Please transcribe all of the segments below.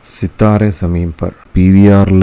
സിത്താരെ സമീം പർ PVRൽ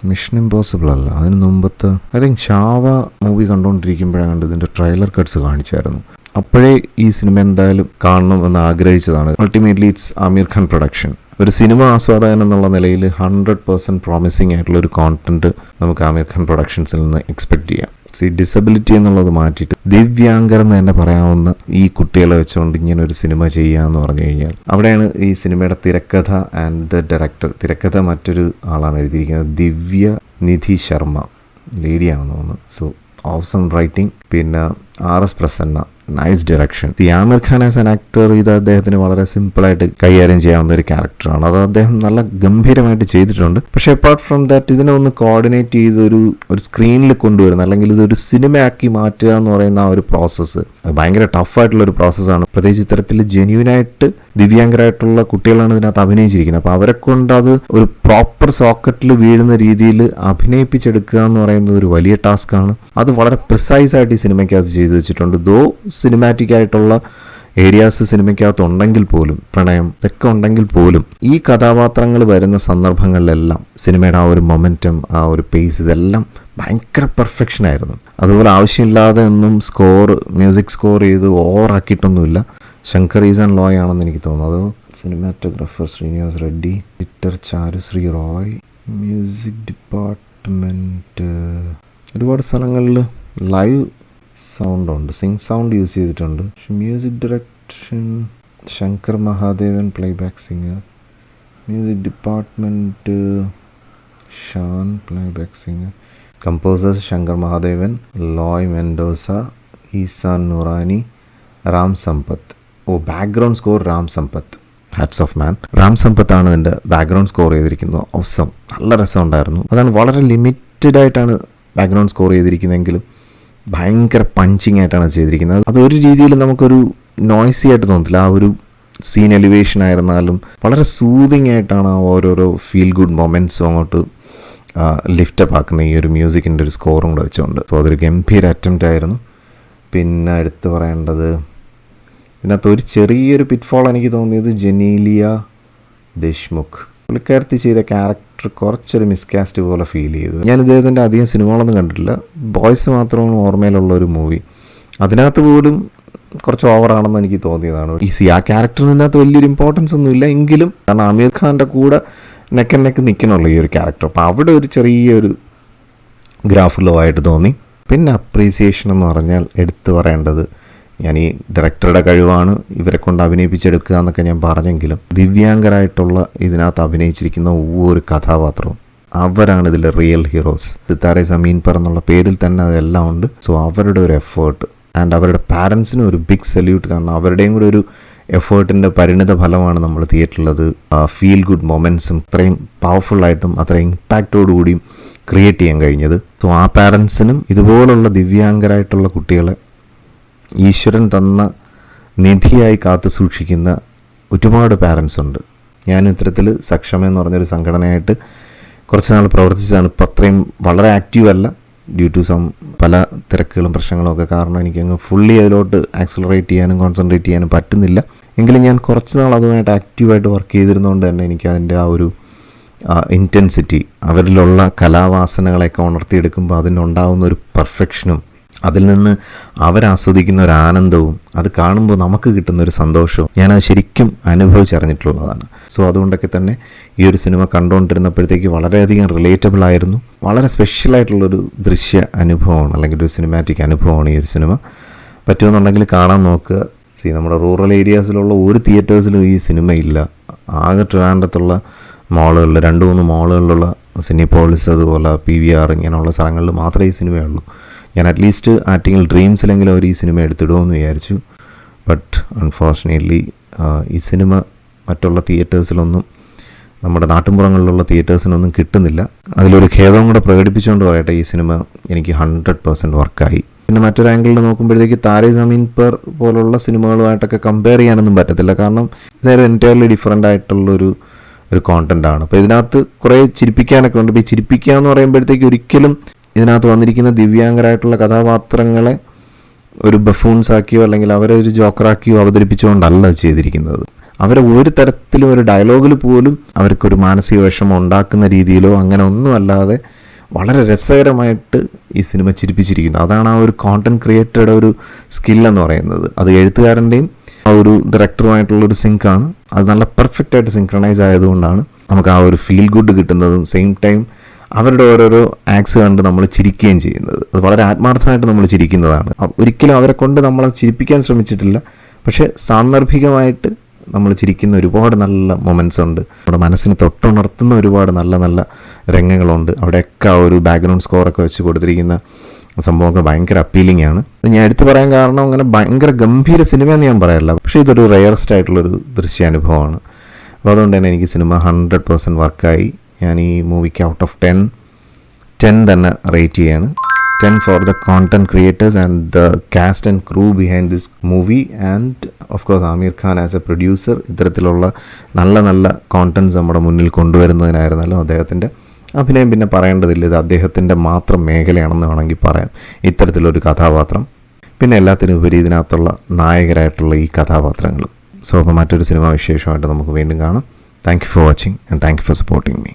mission impossible അല്ല, അതിന് മുമ്പത്തെ ഐ തിങ്ക് ഷാവ മൂവി കണ്ടുകൊണ്ടിരിക്കുമ്പോഴാണ് കണ്ട് ഇതിൻ്റെ ട്രെയിലർ കട്ട്സ് കാണിച്ചായിരുന്നു. അപ്പോഴേ ഈ സിനിമ എന്തായാലും കാണണം എന്ന് ആഗ്രഹിച്ചതാണ്. Ultimately it's Aamir Khan production. ഒരു സിനിമ ആസ്വാദകൻ എന്നുള്ള നിലയിൽ 100% പ്രോമിസിങ് ആയിട്ടുള്ള ഒരു കോണ്ടന്റ് നമുക്ക് ആമിർ ഖാൻ പ്രൊഡക്ഷൻസിൽ നിന്ന് എക്സ്പെക്ട് ചെയ്യാം. ഡിസബിലിറ്റി എന്നുള്ളത് മാറ്റിയിട്ട് ദിവ്യാംഗർ എന്ന് തന്നെ പറയാവുന്ന ഈ കുട്ടികളെ വെച്ചുകൊണ്ട് ഇങ്ങനെ ഒരു സിനിമ ചെയ്യാന്ന് പറഞ്ഞു കഴിഞ്ഞാൽ അവിടെയാണ് ഈ സിനിമയുടെ തിരക്കഥ ആൻഡ് ദ ഡയറക്ടർ. തിരക്കഥ മറ്റൊരു ആളാണ് എഴുതിയിരിക്കുന്നത്, ദിവ്യ നിധി ശർമ്മ, ലേഡിയാണെന്ന് തോന്നുന്നു. So awesome writing. പിന്നെ RS Prasanna, nice direction. Aamir Khan as an actor ഇത് അദ്ദേഹത്തിന് വളരെ സിമ്പിളായിട്ട് കൈകാര്യം ചെയ്യാവുന്ന ഒരു ക്യാരക്ടറാണ്. അത് അദ്ദേഹം നല്ല ഗംഭീരമായിട്ട് ചെയ്തിട്ടുണ്ട്. പക്ഷെ അപ്പാർട്ട് ഫ്രം ദാറ്റ് ഇതിനെ ഒന്ന് കോർഡിനേറ്റ് ചെയ്ത് ഒരു സ്ക്രീനിൽ കൊണ്ടുവരുന്ന അല്ലെങ്കിൽ ഇതൊരു സിനിമയാക്കി മാറ്റുക എന്ന് പറയുന്ന ആ ഒരു പ്രോസസ്സ് അത് ഭയങ്കര ടഫായിട്ടുള്ളൊരു പ്രോസസ്സാണ്. പ്രത്യേകിച്ച് ഇത്തരത്തിൽ ജെന്യൂനായിട്ട് ദിവ്യാംഗരായിട്ടുള്ള കുട്ടികളാണ് ഇതിനകത്ത് അഭിനയിച്ചിരിക്കുന്നത്. അപ്പോൾ അവരെ കൊണ്ട് അത് ഒരു പ്രോപ്പർ സോക്കറ്റിൽ വീഴുന്ന രീതിയിൽ അഭിനയിപ്പിച്ചെടുക്കുക എന്ന് പറയുന്നത് ഒരു വലിയ ടാസ്ക്കാണ്. അത് വളരെ പ്രിസൈസ് ആയിട്ട് ഈ സിനിമയ്ക്കകത്ത് ചെയ്തു വെച്ചിട്ടുണ്ട്. ദോ സിനിമാറ്റിക് ആയിട്ടുള്ള ഏരിയാസ് സിനിമയ്ക്കകത്ത് ഉണ്ടെങ്കിൽ പോലും, പ്രണയം ഇതൊക്കെ ഉണ്ടെങ്കിൽ പോലും, ഈ കഥാപാത്രങ്ങൾ വരുന്ന സന്ദർഭങ്ങളിലെല്ലാം സിനിമയുടെ ആ ഒരു മൊമെൻറ്റം, ആ ഒരു പേസ്, ഇതെല്ലാം ഭയങ്കര പെർഫെക്ഷൻ ആയിരുന്നു. അതുപോലെ ആവശ്യമില്ലാതെ ഒന്നും മ്യൂസിക് സ്കോർ ചെയ്ത് ഓവറാക്കിയിട്ടൊന്നുമില്ല. ശങ്കർ ഈസാൻ ലോയ് ആണെന്ന് എനിക്ക് തോന്നുന്നു. അത് cinematographer Srinivas Reddy, editor Charusree Roy, music department ഒരുപാട് സ്ഥലങ്ങളിൽ ലൈവ് സൗണ്ട് ഉണ്ട്, സിങ് സൗണ്ട് യൂസ് ചെയ്തിട്ടുണ്ട്. Music direction Shankar Mahadevan, playback singer. Music department Shaan, playback singer. Composers Shankar Mahadevan, Loy Mendonsa, Ehsaan Noorani, Ram Sampath. Background score Ram Sampath, hats off man. Ram സമ്പത്താണ് ഇതിൻ്റെ ബാക്ക്ഗ്രൗണ്ട് സ്കോർ ചെയ്തിരിക്കുന്നത്. ഓസം, നല്ല രസമുണ്ടായിരുന്നു. അതാണ് വളരെ ലിമിറ്റഡ് ആയിട്ടാണ് ബാക്ക്ഗ്രൗണ്ട് സ്കോർ ചെയ്തിരിക്കുന്നതെങ്കിലും ഭയങ്കര പഞ്ചിങ് ആയിട്ടാണ് ചെയ്തിരിക്കുന്നത്. അതൊരു രീതിയിൽ നമുക്കൊരു നോയ്സി ആയിട്ട് തോന്നത്തില്ല. ആ ഒരു സീൻ എലിവേഷൻ ആയിരുന്നാലും വളരെ സൂതിങ് ആയിട്ടാണ് ഓരോരോ ഫീൽ ഗുഡ് മൊമെൻറ്റ്സും അങ്ങോട്ട് ലിഫ്റ്റപ്പ് ആക്കുന്ന ഈ ഒരു മ്യൂസിക്കിൻ്റെ ഒരു സ്കോറും കൂടെ വെച്ചുകൊണ്ട്. സോ അതൊരു ഗംഭീര അറ്റംപ്റ്റ് ആയിരുന്നു. പിന്നെ എടുത്തു പറയേണ്ടത്, ഇതിനകത്ത് ഒരു ചെറിയൊരു പിറ്റ്ഫോൾ എനിക്ക് തോന്നിയത് ജനീലിയ ദേശ്മുഖ്, പുള്ളിക്കാരത്തി ചെയ്ത ക്യാരക്ടർ കുറച്ചൊരു മിസ്കാസ്റ്റ് പോലെ ഫീൽ ചെയ്തു. ഞാൻ ഇദ്ദേഹത്തിൻ്റെ അധികം സിനിമകളൊന്നും കണ്ടിട്ടില്ല, ബോയ്സ് മാത്രമാണ് ഓർമ്മയിലുള്ള ഒരു മൂവി. അതിനകത്ത് പോലും കുറച്ച് ഓവറാണെന്ന് എനിക്ക് തോന്നിയതാണ്. ആ ക്യാരക്ടറിനകത്ത് വലിയൊരു ഇമ്പോർട്ടൻസ് ഒന്നുമില്ല എങ്കിലും, കാരണം ആമിർ ഖാൻ്റെ കൂടെ നെക്ക് നിൽക്കണമല്ലോ ഈ ഒരു ക്യാരക്ടർ. അപ്പോൾ അവിടെ ഒരു ചെറിയൊരു ഗ്രാഫ് ലോ ആയിട്ട് തോന്നി. പിന്നെ അപ്രീസിയേഷൻ എന്ന് പറഞ്ഞാൽ എടുത്തു പറയേണ്ടത്, ഞാൻ ഈ ഡയറക്ടറുടെ കഴിവാണ് ഇവരെ കൊണ്ട് അഭിനയിപ്പിച്ചെടുക്കുക എന്നൊക്കെ ഞാൻ പറഞ്ഞെങ്കിലും ദിവ്യാംഗരായിട്ടുള്ള ഇതിനകത്ത് അഭിനയിച്ചിരിക്കുന്ന ഒவ்வொരു കഥാപാത്രവും അവരാണ് ഇതിലെ റിയൽ ഹീറോസ്. സിത്താരെ സമീൻ പർ എന്നുള്ള പേരിൽ തന്നെ അതെല്ലാം ഉണ്ട്. സോ അവരുടെ ഒരു എഫേർട്ട് ആൻഡ് അവരുടെ പാരൻസിനും ഒരു ബിഗ് സല്യൂട്ട്. കാരണം അവരുടെയും കൂടെ ഒരു എഫേർട്ടിൻ്റെ പരിണിത ഫലമാണ് നമ്മൾ തിയേറ്ററിലത് ഫീൽ ഗുഡ് മൊമെൻറ്റ്സും അത്രയും പവർഫുള്ളായിട്ടും അത്ര ഇമ്പാക്റ്റോടുകൂടിയും ക്രിയേറ്റ് ചെയ്യാൻ കഴിഞ്ഞത്. സോ ആ പാരൻസിനും ഇതുപോലുള്ള ദിവ്യാംഗരായിട്ടുള്ള കുട്ടികളെ ഈശ്വരൻ തന്ന നിധിയായി കാത്തു സൂക്ഷിക്കുന്ന ഒരുപാട് പാരൻസ് ഉണ്ട്. ഞാൻ ഇത്തരത്തിൽ സക്ഷമ എന്ന് പറഞ്ഞൊരു സംഘടനയായിട്ട് കുറച്ച് നാൾ പ്രവർത്തിച്ചതാണ്. ഇപ്പം അത്രയും വളരെ ആക്റ്റീവ് അല്ല, ഡ്യൂ ടു പല തിരക്കുകളും പ്രശ്നങ്ങളും ഒക്കെ കാരണം എനിക്കങ്ങ് ഫുള്ളി അതിലോട്ട് ആക്സലറേറ്റ് ചെയ്യാനും കോൺസെൻട്രേറ്റ് ചെയ്യാനും പറ്റുന്നില്ല. എങ്കിലും ഞാൻ കുറച്ച് നാൾ അതുമായിട്ട് ആക്റ്റീവായിട്ട് വർക്ക് ചെയ്തിരുന്നതുകൊണ്ട് തന്നെ എനിക്ക് അതിൻ്റെ ആ ഒരു ഇൻറ്റൻസിറ്റി, അവരിലുള്ള കലാവാസനകളെയൊക്കെ ഉണർത്തിയെടുക്കുമ്പോൾ അതിനുണ്ടാകുന്ന ഒരു പെർഫെക്ഷനും അതിൽ നിന്ന് അവരാസ്വദിക്കുന്ന ഒരു ആനന്ദവും അത് കാണുമ്പോൾ നമുക്ക് കിട്ടുന്ന ഒരു സന്തോഷവും ഞാനത് ശരിക്കും അനുഭവിച്ചറിഞ്ഞിട്ടുള്ളതാണ്. സോ അതുകൊണ്ടൊക്കെ തന്നെ ഈ ഒരു സിനിമ കണ്ടുകൊണ്ടിരുന്നപ്പോഴത്തേക്ക് വളരെയധികം റിലേറ്റബിൾ ആയിരുന്നു. വളരെ സ്പെഷ്യലായിട്ടുള്ളൊരു ദൃശ്യ അനുഭവമാണ് അല്ലെങ്കിൽ ഒരു സിനിമാറ്റിക് അനുഭവമാണ് ഈ ഒരു സിനിമ. പറ്റുമെന്നുണ്ടെങ്കിൽ കാണാൻ നോക്കുക. നമ്മുടെ റൂറൽ ഏരിയാസിലുള്ള ഒരു തിയേറ്റേഴ്സിലും ഈ സിനിമ ഇല്ല. ആകെ ട്രിവാൻഡ്രത്തുള്ള മാളുകളിൽ 2-3 മാളുകളിലുള്ള സിനിപോളിസ്, അതുപോലെ PVR ഇങ്ങനെയുള്ള സ്ഥലങ്ങളിൽ മാത്രമേ ഈ സിനിമയുള്ളൂ. ഞാൻ അറ്റ്ലീസ്റ്റ് ആറ്റിങ്ങൽ ഡ്രീംസിലെങ്കിലും അവർ ഈ സിനിമ എടുത്തിടുമെന്ന് വിചാരിച്ചു. ബട്ട് അൺഫോർച്ചുനേറ്റ്ലി ഈ സിനിമ മറ്റുള്ള തിയേറ്റേഴ്സിലൊന്നും, നമ്മുടെ നാട്ടിൻപുറങ്ങളിലുള്ള തിയേറ്റേഴ്സിനൊന്നും കിട്ടുന്നില്ല. അതിലൊരു ഖേദവും കൂടെ പ്രകടിപ്പിച്ചുകൊണ്ട് പറയട്ടെ, ഈ സിനിമ എനിക്ക് 100% വർക്കായി. പിന്നെ മറ്റൊരു ആംഗിളിൽ നോക്കുമ്പോഴത്തേക്ക് താരെ സമീൻ പർ പോലുള്ള സിനിമകളുമായിട്ടൊക്കെ കമ്പയർ ചെയ്യാനൊന്നും പറ്റത്തില്ല. കാരണം ഇതൊരു എൻറ്റയർലി ഡിഫറെൻ്റ് ആയിട്ടുള്ളൊരു കോണ്ടൻ്റാണ്. അപ്പോൾ ഇതിനകത്ത് കുറേ ചിരിപ്പിക്കാനൊക്കെ ഉണ്ട്. ഇപ്പോൾ ഈ ചിരിപ്പിക്കുക എന്ന് പറയുമ്പോഴത്തേക്ക് ഒരിക്കലും ഇതിനകത്ത് വന്നിരിക്കുന്ന ദിവ്യാംഗരായിട്ടുള്ള കഥാപാത്രങ്ങളെ ഒരു ബഫൂൺസ് ആക്കിയോ അല്ലെങ്കിൽ അവരെ ഒരു ജോക്കറാക്കിയോ അവതരിപ്പിച്ചുകൊണ്ടല്ല ചെയ്തിരിക്കുന്നത്. അവരെ ഒരു തരത്തിലും ഒരു ഡയലോഗിൽ പോലും അവർക്കൊരു മാനസിക വിഷമം ഉണ്ടാക്കുന്ന രീതിയിലോ അങ്ങനെ ഒന്നുമല്ലാതെ വളരെ രസകരമായിട്ട് ഈ സിനിമ ചിരിപ്പിച്ചിരിക്കുന്നു. അതാണ് ആ ഒരു കോണ്ടന്റ് ക്രിയേറ്ററുടെ ഒരു സ്കില്ലെന്ന് പറയുന്നത്. അത് എഴുത്തുകാരൻ്റെയും ആ ഒരു ഡയറക്ടറുമായിട്ടുള്ളൊരു സിങ്കാണ്. അത് നല്ല പെർഫെക്റ്റ് ആയിട്ട് സിങ്ക്രണൈസ് ആയതുകൊണ്ടാണ് നമുക്ക് ആ ഒരു ഫീൽ ഗുഡ് കിട്ടുന്നതും സെയിം ടൈം അവരുടെ ഓരോരോ ആക്സ് കണ്ട് നമ്മൾ ചിരിക്കുകയും ചെയ്യുന്നത്. അത് വളരെ ആത്മാർത്ഥമായിട്ട് നമ്മൾ ചിരിക്കുന്നതാണ്. ഒരിക്കലും അവരെ കൊണ്ട് നമ്മളെ ചിരിപ്പിക്കാൻ ശ്രമിച്ചിട്ടില്ല, പക്ഷേ സാന്ദർഭികമായിട്ട് നമ്മൾ ചിരിക്കുന്ന ഒരുപാട് നല്ല മൊമെൻറ്റ്സ് ഉണ്ട്. നമ്മുടെ മനസ്സിന് തൊട്ടുണർത്തുന്ന ഒരുപാട് നല്ല നല്ല രംഗങ്ങളുണ്ട്. അവിടെയൊക്കെ ആ ഒരു ബാക്ക്ഗ്രൗണ്ട് സ്കോറൊക്കെ വെച്ച് കൊടുത്തിരിക്കുന്ന സംഭവമൊക്കെ ഭയങ്കര അപ്പീലിംഗ് ആണ്. ഞാൻ എടുത്തു പറയാൻ കാരണം അങ്ങനെ ഭയങ്കര ഗംഭീര സിനിമയെന്ന് ഞാൻ പറയല്ല, പക്ഷേ ഇതൊരു റെയറസ്റ്റ് ആയിട്ടുള്ളൊരു ദൃശ്യാനുഭവമാണ്. അപ്പോൾ അതുകൊണ്ട് തന്നെ എനിക്ക് സിനിമ 100% വർക്കായി. ഞാൻ ഈ മൂവിക്ക് ഔട്ട് ഓഫ് 10 തന്നെ റേറ്റ് ചെയ്യാണ്. 10 for the content creators and the cast and crew behind this movie and of course Aamir Khan as a producer. ഇത്തരത്തിലുള്ള നല്ല നല്ല കോണ്ടന്റ്സ് നമ്മുടെ മുന്നിൽ കൊണ്ടുവരുന്നതിനായിരുന്നല്ലോ അദ്ദേഹത്തിൻ്റെ അഭിനയം. പിന്നെ പറയേണ്ടതില്ല, ഇത് അദ്ദേഹത്തിൻ്റെ മാത്രം മേഖലയാണെന്ന് വേണമെങ്കിൽ പറയാം, ഇത്തരത്തിലൊരു കഥാപാത്രം. പിന്നെ എല്ലാത്തിനും ഉപരി ഇതിനകത്തുള്ള നായകരായിട്ടുള്ള ഈ കഥാപാത്രങ്ങളും. സോ അപ്പോൾ മറ്റൊരു സിനിമാ വിശേഷമായിട്ട് നമുക്ക് വീണ്ടും കാണാം. Thank you for watching and thank you for supporting me.